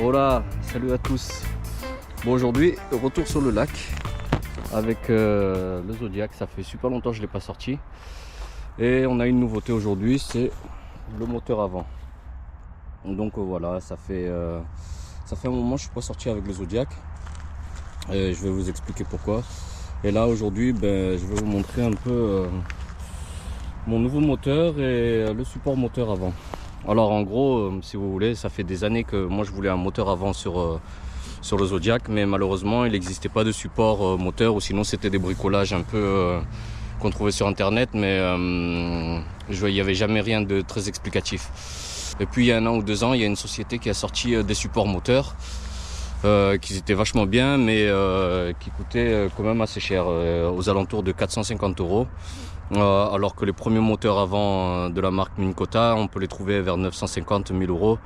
Hola, salut à tous. Bon, aujourd'hui, retour sur le lac avec le Zodiac. Ça fait super longtemps que je ne l'ai pas sorti. Et on a une nouveauté aujourd'hui, c'est le moteur avant. Donc voilà, ça fait un moment que je ne suis pas sorti avec le Zodiac. Et je vais vous expliquer pourquoi. Et là aujourd'hui, je vais vous montrer un peu mon nouveau moteur et le support moteur avant. Alors en gros, si vous voulez, ça fait des années que moi je voulais un moteur avant sur le Zodiac, mais malheureusement il n'existait pas de support moteur, ou sinon c'était des bricolages un peu qu'on trouvait sur internet, mais il n'y avait jamais rien de très explicatif. Et puis il y a 1 an ou 2 ans, il y a une société qui a sorti des supports moteurs qui étaient vachement bien, mais qui coûtaient quand même assez cher, aux alentours de 450 €. Alors que les premiers moteurs avant de la marque Minn-Kota, on peut les trouver vers 950 000 €.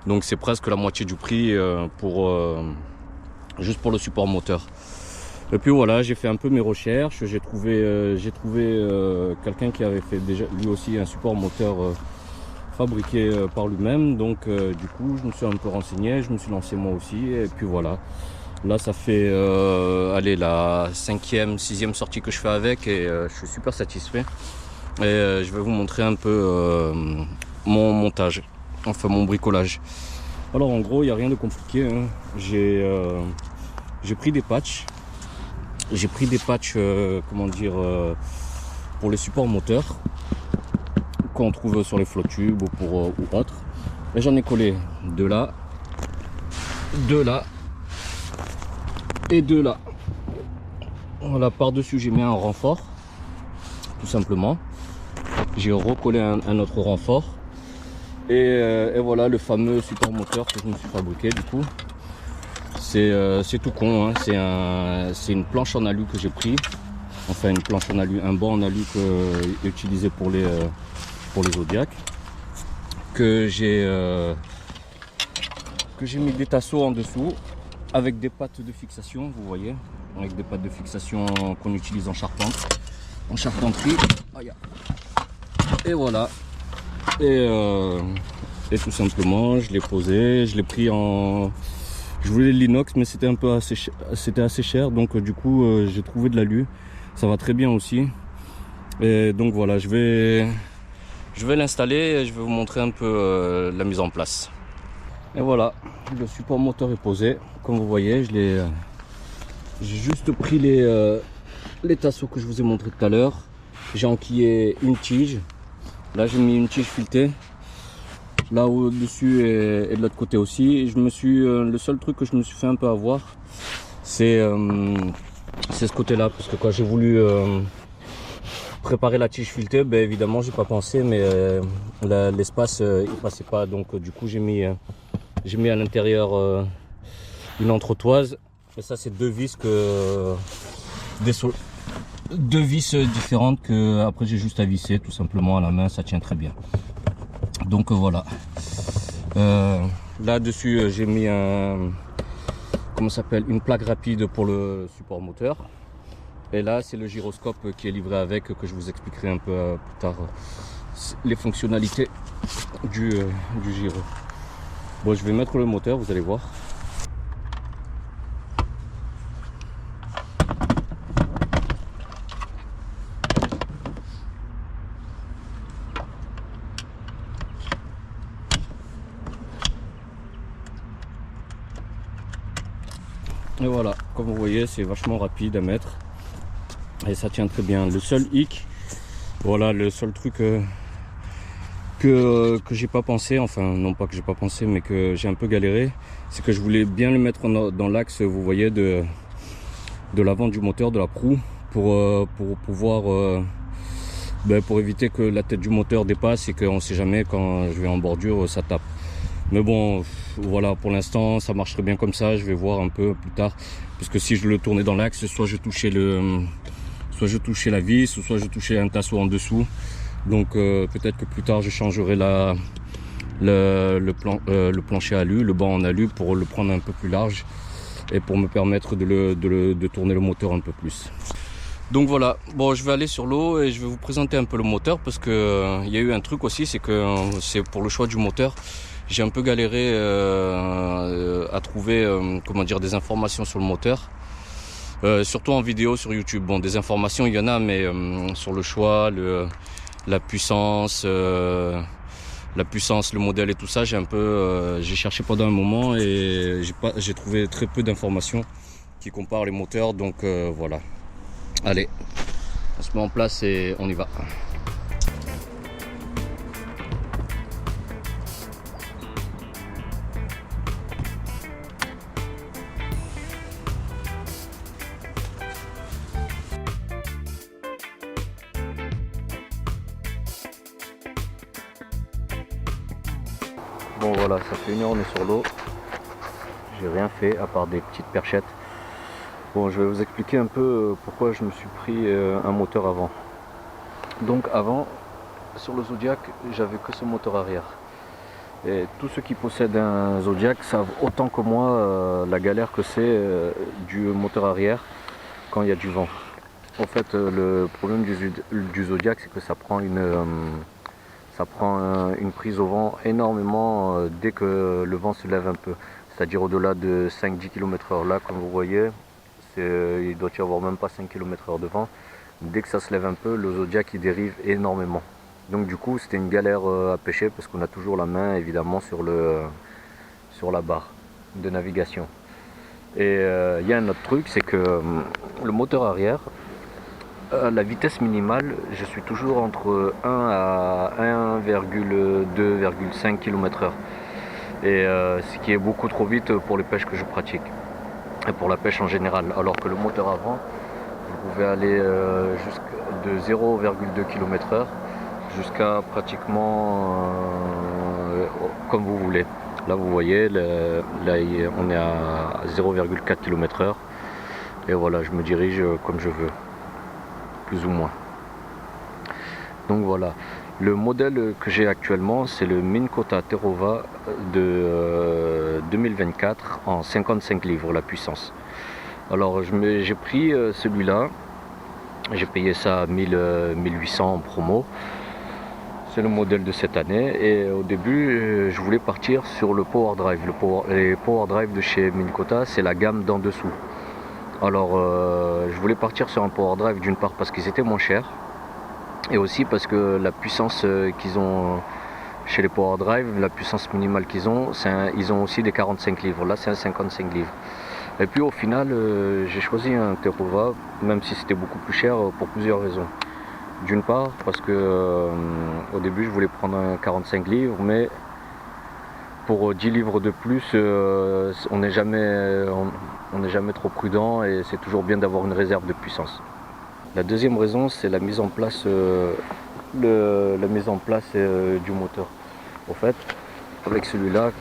Donc c'est presque la moitié du prix juste pour le support moteur. Et puis voilà, j'ai fait un peu mes recherches. J'ai trouvé quelqu'un qui avait fait déjà lui aussi un support moteur fabriqué par lui-même. Donc du coup, je me suis un peu renseigné, je me suis lancé moi aussi. Et puis voilà. Là, ça fait la 5e, 6e sortie que je fais avec, et je suis super satisfait. Et je vais vous montrer un peu mon montage, enfin mon bricolage. Alors en gros, il n'y a rien de compliqué, hein. J'ai pris des patchs. Pour les supports moteurs qu'on trouve sur les flottubes ou autres. Et j'en ai collé 2 là, 2 là et 2 là. Voilà, par-dessus j'ai mis un renfort, tout simplement. J'ai recollé un autre renfort. Et voilà le fameux support moteur que je me suis fabriqué. Du coup, c'est tout con, hein. C'est une planche en alu que j'ai pris. Enfin, une planche en alu, un banc en alu utilisé pour les Zodiac. Que j'ai mis des tasseaux en dessous, avec des pattes de fixation, vous voyez, avec des pattes de fixation qu'on utilise en charpenterie. Et voilà. Et tout simplement, je l'ai posé, je l'ai pris en... Je voulais l'inox, mais c'était assez cher, donc du coup j'ai trouvé de l'alu. Ça va très bien aussi. Et donc voilà, je vais l'installer et je vais vous montrer un peu la mise en place. Et voilà, le support moteur est posé. Comme vous voyez, j'ai juste pris les tasseaux que je vous ai montré tout à l'heure. J'ai enquillé une tige. Là, j'ai mis une tige filetée. Là au-dessus et de l'autre côté aussi. Le seul truc que je me suis fait un peu avoir, c'est ce côté-là. Parce que quand j'ai voulu préparer la tige filetée, évidemment, j'ai pas pensé, mais l'espace il passait pas. Donc du coup, j'ai mis à l'intérieur une entretoise, et ça c'est 2 vis différentes que après j'ai juste à visser tout simplement à la main. Ça tient très bien. Donc voilà. Là dessus j'ai mis une plaque rapide pour le support moteur. Et là c'est le gyroscope qui est livré avec, que je vous expliquerai un peu plus tard les fonctionnalités du gyro. Bon, je vais mettre le moteur, vous allez voir. Et voilà, comme vous voyez, c'est vachement rapide à mettre. Et ça tient très bien. Le seul hic, voilà, le seul truc que j'ai pas pensé, enfin non pas que j'ai pas pensé, mais que j'ai un peu galéré, c'est que je voulais bien le mettre dans l'axe, vous voyez, de l'avant du moteur, de la proue, pour pouvoir pour éviter que la tête du moteur dépasse et qu'on sait jamais, quand je vais en bordure, ça tape. Mais bon, voilà, pour l'instant ça marcherait bien comme ça. Je vais voir un peu plus tard, parce que si je le tournais dans l'axe, soit je touchais la vis, ou soit je touchais un tasseau en dessous. Donc peut-être que plus tard je changerai le plancher alu, le banc en alu, pour le prendre un peu plus large et pour me permettre de tourner le moteur un peu plus. Donc voilà, bon, je vais aller sur l'eau et je vais vous présenter un peu le moteur, parce que il y a eu un truc aussi, c'est que c'est pour le choix du moteur. J'ai un peu galéré à trouver comment dire, des informations sur le moteur. Surtout en vidéo sur YouTube. Bon, des informations il y en a, mais sur le choix, la puissance, le modèle et tout ça, j'ai cherché pendant un moment et j'ai trouvé très peu d'informations qui comparent les moteurs. Donc voilà. Allez, on se met en place et on y va. Bon voilà, ça fait 1 heure, on est sur l'eau. J'ai rien fait à part des petites perchettes. Bon, je vais vous expliquer un peu pourquoi je me suis pris un moteur avant. Donc avant, sur le Zodiac, j'avais que ce moteur arrière. Et tous ceux qui possèdent un Zodiac savent autant que moi la galère que c'est du moteur arrière quand il y a du vent. En fait, le problème du Zodiac, c'est que ça prend une prise au vent énormément dès que le vent se lève un peu, c'est-à-dire au-delà de 5-10 km/h. Là, comme vous voyez, il doit y avoir même pas 5 km/h de vent. Dès que ça se lève un peu, le Zodiac il dérive énormément. Donc du coup, c'était une galère à pêcher parce qu'on a toujours la main évidemment sur la barre de navigation. Et il y a un autre truc, c'est que le moteur arrière, la vitesse minimale, je suis toujours entre 1 à 1,2,5 km/h. Et ce qui est beaucoup trop vite pour les pêches que je pratique. Et pour la pêche en général. Alors que le moteur avant, vous pouvez aller de 0,2 km/h jusqu'à pratiquement comme vous voulez. Là vous voyez, là on est à 0,4 km/h. Et voilà, je me dirige comme je veux. Plus ou moins. Donc voilà, le modèle que j'ai actuellement, c'est le Minn Kota Terrova de 2024 en 55 livres la puissance. Alors j'ai pris celui-là, j'ai payé ça 1800 en promo. C'est le modèle de cette année et au début je voulais partir sur le Power Drive. Les Power Drive de chez Minn Kota, c'est la gamme d'en dessous. Alors je voulais partir sur un Power Drive d'une part parce qu'ils étaient moins chers et aussi parce que la puissance qu'ils ont chez les Power Drive, la puissance minimale qu'ils ont, ils ont aussi des 45 livres, là c'est un 55 livres. Et puis au final j'ai choisi un Terrova, même si c'était beaucoup plus cher pour plusieurs raisons. D'une part parce que au début je voulais prendre un 45 livres mais pour 10 livres de plus, on n'est jamais trop prudent et c'est toujours bien d'avoir une réserve de puissance. La deuxième raison, c'est la mise en place, du moteur. En fait, avec celui-là,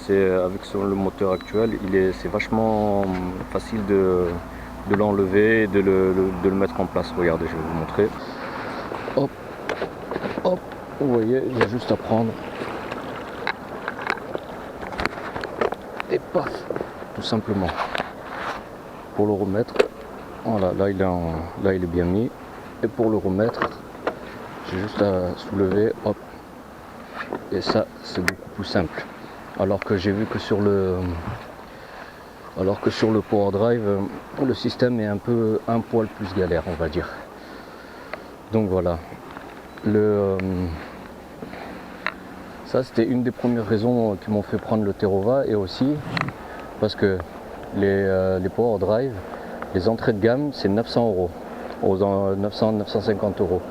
avec le moteur actuel, c'est vachement facile de l'enlever et de le mettre en place. Regardez, je vais vous montrer. Hop, hop, vous voyez, il y a juste à prendre. Et paf, tout simplement. Pour le remettre, voilà, là il est bien mis. Et pour le remettre, j'ai juste à soulever, hop. Et ça, c'est beaucoup plus simple. Alors que j'ai vu que sur le Power Drive, le système est un poil plus galère, on va dire. Donc voilà. Ça, c'était une des premières raisons qui m'ont fait prendre le Terrova et aussi parce que les Power Drive, les entrées de gamme, c'est 900 €, 900-950 €.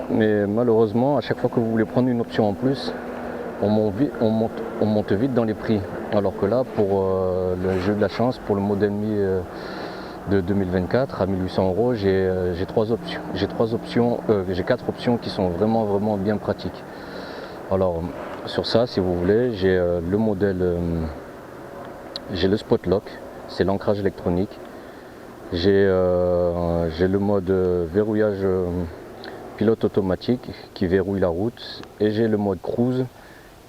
Mais malheureusement, à chaque fois que vous voulez prendre une option en plus, on monte vite dans les prix. Alors que là, pour le jeu de la chance, pour le modèle Mi de 2024 à 1800 €, j'ai 4 options qui sont vraiment bien pratiques. Alors sur ça, si vous voulez, j'ai le modèle, j'ai le Spotlock, c'est l'ancrage électronique. J'ai le mode verrouillage pilote automatique qui verrouille la route et j'ai le mode cruise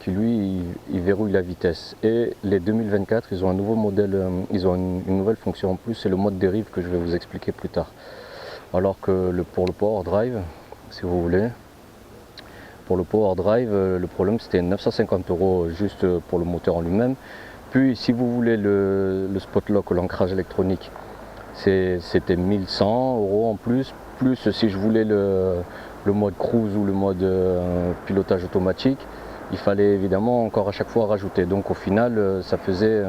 qui lui il verrouille la vitesse. Et les 2024, ils ont un nouveau modèle, ils ont une nouvelle fonction en plus, c'est le mode dérive que je vais vous expliquer plus tard. Alors que pour le Power Drive, si vous voulez, Pour le Power Drive, le problème c'était 950 € juste pour le moteur en lui-même. Puis si vous voulez le Spot-Lock ou l'ancrage électronique, c'était 1100 € en plus. Plus si je voulais le mode cruise ou le mode pilotage automatique, il fallait évidemment encore à chaque fois rajouter. Donc au final, ça faisait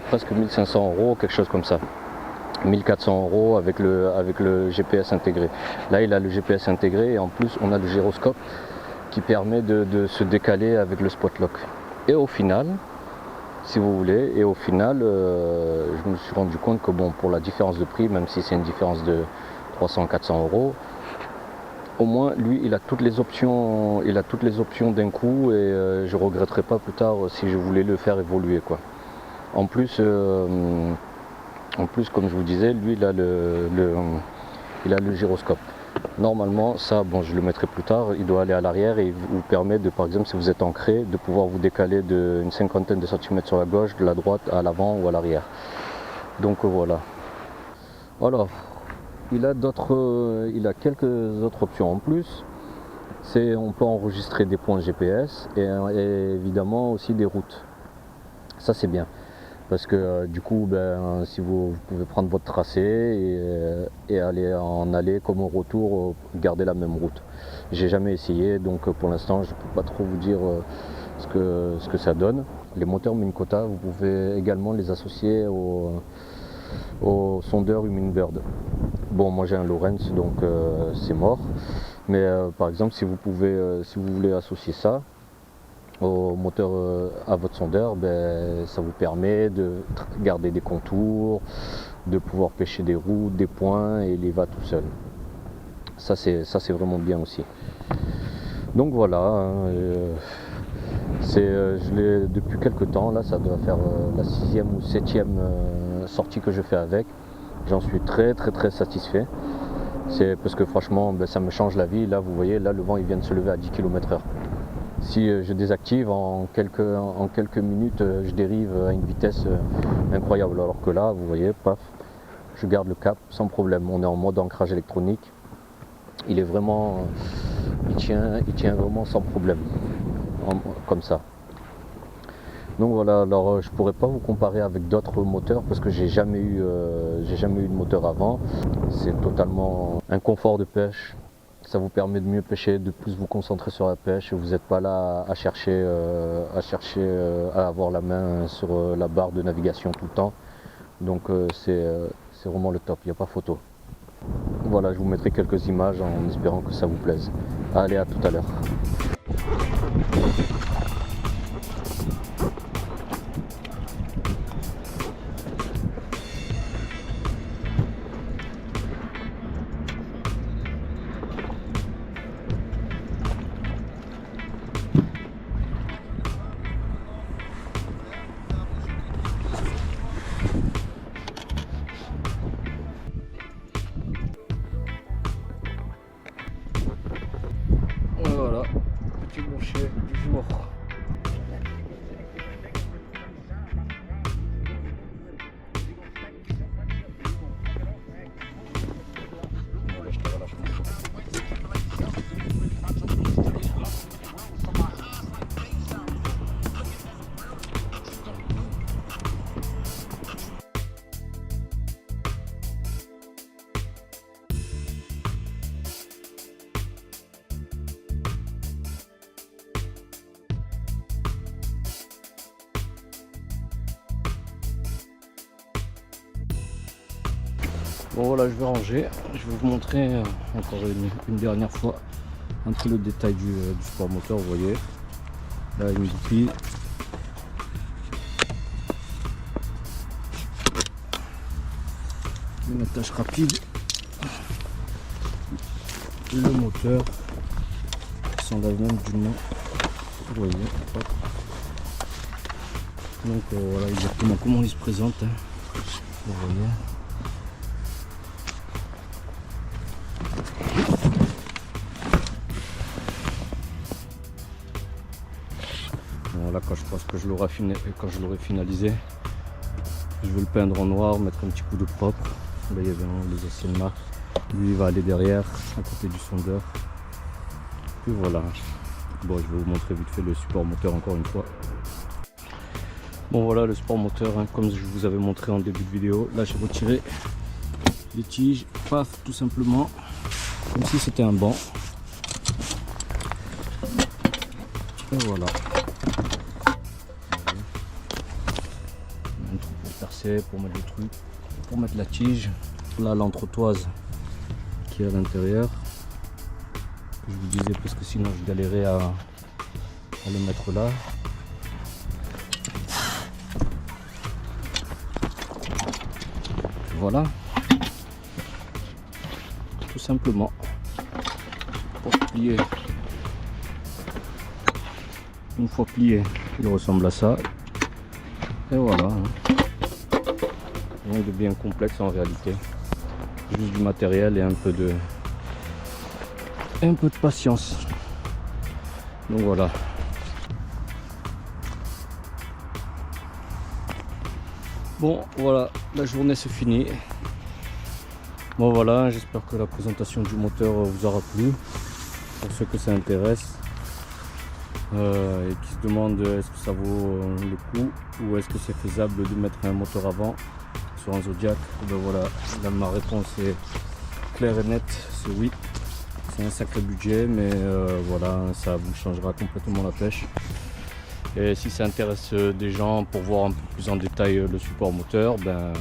presque 1500 €, quelque chose comme ça. 1400 € avec le GPS intégré. Là, il a le GPS intégré et en plus, on a le gyroscope qui permet de se décaler avec le Spot-Lock. Et au final, si vous voulez, je me suis rendu compte que bon, pour la différence de prix, même si c'est une différence de 300-400 €, au moins lui il a toutes les options d'un coup et je regretterai pas plus tard si je voulais le faire évoluer quoi. En plus comme je vous disais, lui il a le gyroscope. Normalement ça, bon, je le mettrai plus tard, il doit aller à l'arrière et il vous permet de, par exemple si vous êtes ancré, de pouvoir vous décaler d'une cinquantaine de centimètres sur la gauche, de la droite à l'avant ou à l'arrière. Donc voilà. Alors il a quelques autres options en plus. On peut enregistrer des points GPS et évidemment aussi des routes. Ça c'est bien parce que du coup si vous pouvez prendre votre tracé et aller en aller comme au retour, garder la même route. J'ai jamais essayé donc pour l'instant je peux pas trop vous dire ce que ça donne. Les moteurs Minn Kota, vous pouvez également les associer au sondeur Humminbird. Bon, moi j'ai un Lowrance donc c'est mort, mais par exemple si vous voulez associer ça au moteur à votre sondeur, ça vous permet de garder des contours, de pouvoir pêcher des routes, des points et il y va tout seul. Ça c'est vraiment bien aussi. Donc voilà, je l'ai depuis quelques temps, là ça doit faire la 6e ou 7e sortie que je fais avec. J'en suis très satisfait. C'est parce que franchement ça me change la vie. Là vous voyez, là le vent il vient de se lever à 10 km/h. Si je désactive en quelques minutes, je dérive à une vitesse incroyable. Alors que là vous voyez, paf, je garde le cap sans problème. On est en mode ancrage électronique. Il est vraiment, il tient vraiment sans problème, comme ça. Donc voilà, alors je pourrais pas vous comparer avec d'autres moteurs parce que j'ai jamais eu de moteur avant. C'est totalement un confort de pêche. Ça vous permet de mieux pêcher, de plus vous concentrer sur la pêche. Vous n'êtes pas là à chercher à avoir la main sur la barre de navigation tout le temps. Donc c'est vraiment le top, il n'y a pas photo. Voilà, je vous mettrai quelques images en espérant que ça vous plaise. Allez, à tout à l'heure. Voilà, petit boucher du jour. Bon voilà, je vais ranger. Je vais vous montrer encore une dernière fois un peu le détail du sport moteur. Vous voyez, là une goupille. Une attache rapide. Le moteur qui s'enlève même d'une main. Vous voyez. Hop. Donc voilà exactement comment il se présente. Vous voyez. Voilà, quand je pense que je l'aurai finalisé, je vais le peindre en noir, mettre un petit coup de propre. Là il y a les anciennes marques. Lui il va aller derrière, à côté du sondeur. puis voilà. Bon, je vais vous montrer vite fait le support moteur encore une fois. Bon voilà le support moteur, hein, comme je vous avais montré en début de vidéo. Là j'ai retiré les tiges, paf, tout simplement, comme si c'était un banc. Et voilà. Un trou pour percer, pour mettre le truc, pour mettre la tige. Là l'entretoise qui est à l'intérieur. Je vous disais parce que sinon je galérais à le mettre là. Voilà, tout simplement pour plier. Une fois plié, il ressemble à ça. Et voilà, rien de bien complexe en réalité. Juste du matériel et un peu de patience. Donc voilà. Bon voilà, la journée c'est fini. Bon voilà, j'espère que la présentation du moteur vous aura plu. Pour ceux que ça intéresse et qui se demandent est-ce que ça vaut le coup ou est-ce que c'est faisable de mettre un moteur avant sur un Zodiac, ben voilà, là, ma réponse est claire et nette, c'est oui. C'est un sacré budget, mais voilà, ça vous changera complètement la pêche. Et si ça intéresse des gens pour voir un peu plus en détail le support moteur, ben,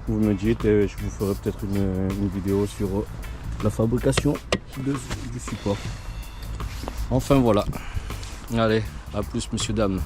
vous me dites et je vous ferai peut-être une vidéo sur la fabrication du support. Enfin voilà. Allez, à plus messieurs dames.